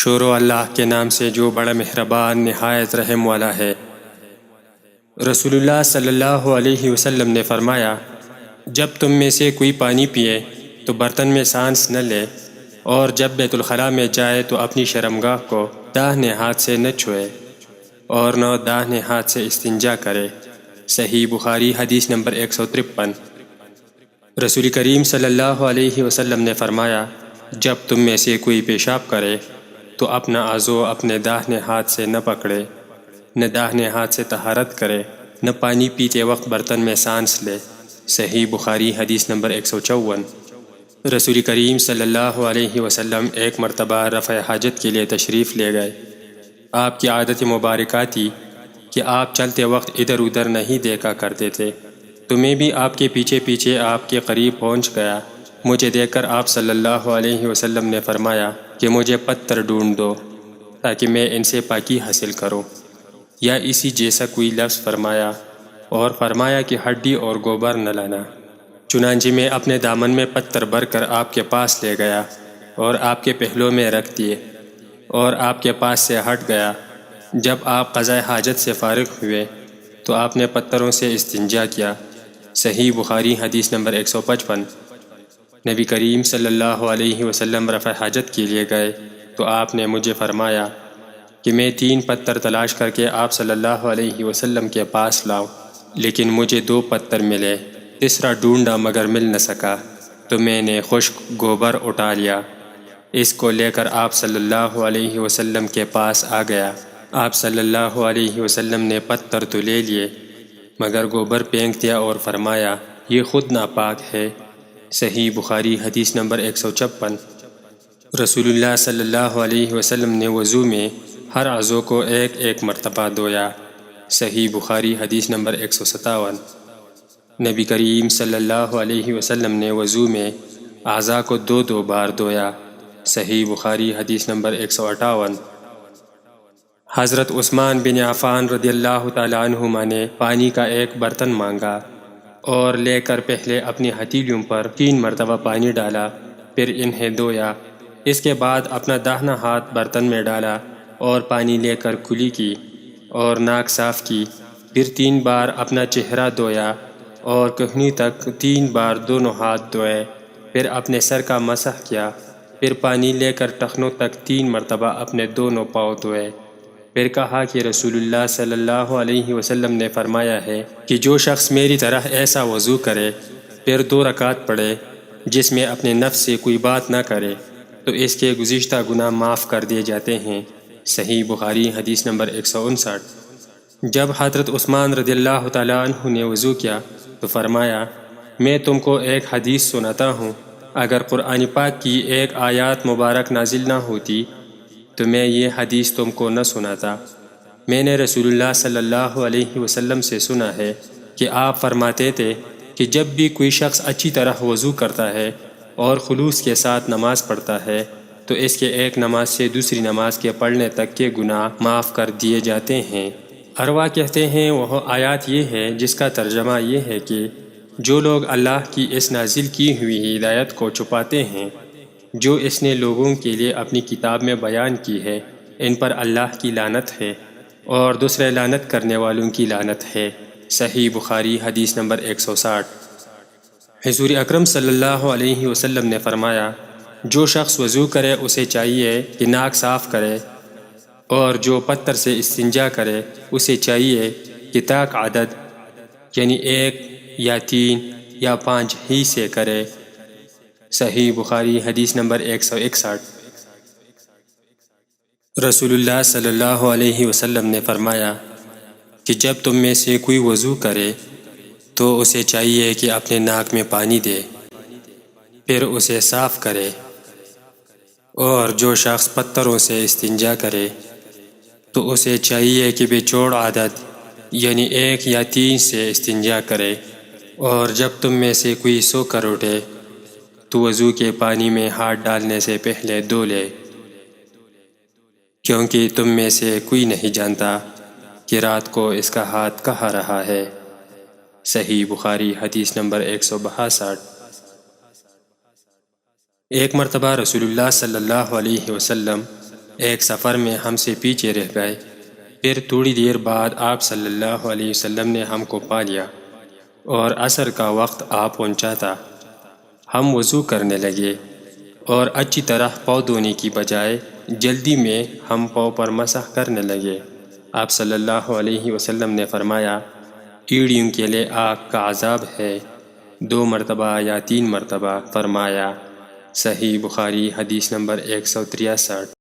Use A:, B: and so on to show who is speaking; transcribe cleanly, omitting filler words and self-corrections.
A: شروع اللہ کے نام سے جو بڑا مہربان نہایت رحم والا ہے۔ رسول اللہ صلی اللہ علیہ وسلم نے فرمایا، جب تم میں سے کوئی پانی پیے تو برتن میں سانس نہ لے، اور جب بیت الخلاء میں جائے تو اپنی شرمگاہ کو داہنے ہاتھ سے نہ چھوئے اور نہ داہنے ہاتھ سے استنجا کرے۔ صحیح بخاری حدیث نمبر 153۔ رسول کریم صلی اللہ علیہ وسلم نے فرمایا، جب تم میں سے کوئی پیشاب کرے تو اپنا عضو اپنے داہنے ہاتھ سے نہ پکڑے، نہ داہنے ہاتھ سے طہارت کرے، نہ پانی پیتے وقت برتن میں سانس لے۔ صحیح بخاری حدیث نمبر 154۔ رسول کریم صلی اللہ علیہ وسلم ایک مرتبہ رفع حاجت کے لیے تشریف لے گئے۔ آپ کی عادت مبارکہ تھی کہ آپ چلتے وقت ادھر ادھر نہیں دیکھا کرتے تھے، تو میں بھی آپ کے پیچھے پیچھے آپ کے قریب پہنچ گیا۔ مجھے دیکھ کر آپ صلی اللہ علیہ وسلم نے فرمایا کہ مجھے پتھر ڈھونڈ دو تاکہ میں ان سے پاکی حاصل کروں، یا اسی جیسا کوئی لفظ فرمایا، اور فرمایا کہ ہڈی اور گوبر نہ لانا۔ چنانچہ میں اپنے دامن میں پتھر بھر کر آپ کے پاس لے گیا اور آپ کے پہلو میں رکھ دیے اور آپ کے پاس سے ہٹ گیا۔ جب آپ قضاء حاجت سے فارغ ہوئے تو آپ نے پتھروں سے استنجا کیا۔ صحیح بخاری حدیث نمبر 155۔ نبی کریم صلی اللہ علیہ وسلم رفع حاجت کے لیے گئے تو آپ نے مجھے فرمایا کہ میں 3 پتھر تلاش کر کے آپ صلی اللہ علیہ وسلم کے پاس لاؤں، لیکن مجھے 2 پتھر ملے، تیسرا ڈھونڈا مگر مل نہ سکا، تو میں نے خشک گوبر اٹھا لیا، اس کو لے کر آپ صلی اللہ علیہ وسلم کے پاس آ گیا۔ آپ صلی اللہ علیہ وسلم نے پتھر تو لے لیے مگر گوبر پھینک دیا اور فرمایا، یہ خود ناپاک ہے۔ صحیح بخاری حدیث نمبر 156۔ رسول اللہ صلی اللہ علیہ وسلم نے وضو میں ہر عضو کو ایک ایک مرتبہ دھویا۔ صحیح بخاری حدیث نمبر 157۔ نبی کریم صلی اللہ علیہ وسلم نے وضو میں اعضاء کو 2 بار دھویا۔ صحیح بخاری حدیث نمبر 158۔ حضرت عثمان بن عفان رضی اللہ تعالیٰ عنہما نے پانی کا ایک برتن مانگا اور لے کر پہلے اپنی ہتھیلیوں پر 3 مرتبہ پانی ڈالا، پھر انہیں دھویا۔ اس کے بعد اپنا داہنا ہاتھ برتن میں ڈالا اور پانی لے کر کلی کی اور ناک صاف کی، پھر 3 بار اپنا چہرہ دھویا اور کہنی تک 3 بار دونوں ہاتھ دھوئے، پھر اپنے سر کا مسح کیا، پھر پانی لے کر ٹخنوں تک 3 مرتبہ اپنے دونوں پاؤں دھوئے۔ پھر کہا کہ رسول اللہ صلی اللہ علیہ وسلم نے فرمایا ہے کہ جو شخص میری طرح ایسا وضو کرے پھر 2 رکعت پڑھے جس میں اپنے نفس سے کوئی بات نہ کرے تو اس کے گزشتہ گناہ معاف کر دیے جاتے ہیں۔ صحیح بخاری حدیث نمبر 159۔ جب حضرت عثمان رضی اللہ تعالیٰ عنہ نے وضو کیا تو فرمایا، میں تم کو ایک حدیث سناتا ہوں، اگر قرآن پاک کی ایک آیات مبارک نازل نہ ہوتی تو میں یہ حدیث تم کو نہ سناتا۔ میں نے رسول اللہ صلی اللہ علیہ وسلم سے سنا ہے کہ آپ فرماتے تھے کہ جب بھی کوئی شخص اچھی طرح وضو کرتا ہے اور خلوص کے ساتھ نماز پڑھتا ہے تو اس کے ایک نماز سے دوسری نماز کے پڑھنے تک کے گناہ معاف کر دیے جاتے ہیں۔ اروا کہتے ہیں وہ آیات یہ ہے جس کا ترجمہ یہ ہے کہ جو لوگ اللہ کی اس نازل کی ہوئی ہدایت کو چھپاتے ہیں جو اس نے لوگوں کے لیے اپنی کتاب میں بیان کی ہے، ان پر اللہ کی لعنت ہے اور دوسرے لعنت کرنے والوں کی لعنت ہے۔ صحیح بخاری حدیث نمبر 160۔ حضور اکرم صلی اللہ علیہ وسلم نے فرمایا، جو شخص وضو کرے اسے چاہیے کہ ناک صاف کرے، اور جو پتھر سے استنجا کرے اسے چاہیے کہ تاک عدد یعنی 1 یا 3 یا 5 ہی سے کرے۔ صحیح بخاری حدیث نمبر 161۔ رسول اللہ صلی اللہ علیہ وسلم نے فرمایا کہ جب تم میں سے کوئی وضو کرے تو اسے چاہیے کہ اپنے ناک میں پانی دے، پھر اسے صاف کرے، اور جو شخص پتھروں سے استنجا کرے تو اسے چاہیے کہ بچوڑ عدد یعنی 1 یا 3 سے استنجا کرے، اور جب تم میں سے کوئی سو کر اٹھے تو وضو کے پانی میں ہاتھ ڈالنے سے پہلے دھو لے، کیونکہ تم میں سے کوئی نہیں جانتا کہ رات کو اس کا ہاتھ کہاں رہا ہے۔ صحیح بخاری حدیث نمبر 162۔ ایک مرتبہ رسول اللہ صلی اللہ علیہ وسلم ایک سفر میں ہم سے پیچھے رہ گئے، پھر تھوڑی دیر بعد آپ صلی اللہ علیہ وسلم نے ہم کو پا لیا اور عصر کا وقت آ پہنچا تھا۔ ہم وضو کرنے لگے اور اچھی طرح پاؤں دھونے کی بجائے جلدی میں ہم پاؤں پر مسح کرنے لگے۔ آپ صلی اللہ علیہ وسلم نے فرمایا، ایڑیوں کے لیے آگ کا عذاب ہے، 2 مرتبہ یا 3 مرتبہ۔ فرمایا، صحیح بخاری حدیث نمبر 163۔